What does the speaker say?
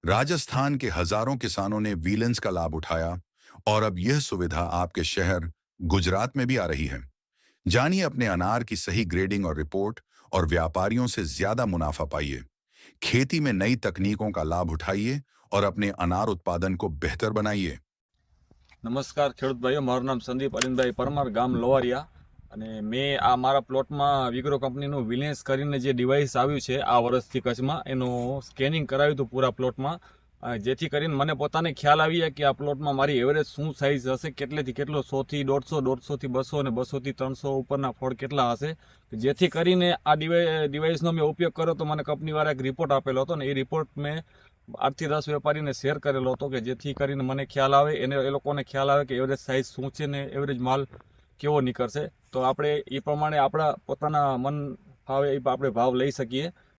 राजस्थान के हजारों किसानों ने वीलेंस का लाभ उठाया और अब यह सुविधा आपके शहर गुजरात में भी आ रही है। जानिए अपने अनार की सही ग्रेडिंग और रिपोर्ट और व्यापारियों से ज्यादा मुनाफा पाइए। खेती में नई तकनीकों का लाभ उठाइए और अपने अनार उत्पादन को बेहतर बनाइए। નમસ્કાર ખેડૂત ભાઈઓ, મારું નામ સંદીપ અરવિંદભાઈ પરમાર, ગામ લોવારિયા. અને મેં આ મારા પ્લોટમાં વિગ્રો કંપનીનું વિલેન્સ કરીને જે ડિવાઇસ આવ્યું છે આ વર્ષથી કચ્છમાં, એનું સ્કેનિંગ કરાવ્યું હતું પૂરા પ્લોટમાં. જેથી કરીને મને પોતાને ખ્યાલ આવી જાય કે આ પ્લોટમાં મારી એવરેજ શું સાઇઝ હશે, કેટલેથી કેટલો, 100 થી 150, 150 થી 200 અને 200 થી 300 ઉપરના ફળ કેટલા હશે. જેથી કરીને આ ડિવાઇસનો મેં ઉપયોગ કર્યો તો મને કંપનીવાળા એક રિપોર્ટ આપેલો હતો ને એ રિપોર્ટ મેં 8 થી 10 વેપારીને શેર કરેલો હતો કે જેથી કરીને મને ખ્યાલ આવે, એ લોકોને ખ્યાલ આવે કે એવરેજ સાઇઝ શું છે ને એવરેજ માલ કેવો નીકળશે. તો આપણે એ પ્રમાણે આપણા પોતાના મન ફાવે એ આપણે ભાવ લઈ શકીએ.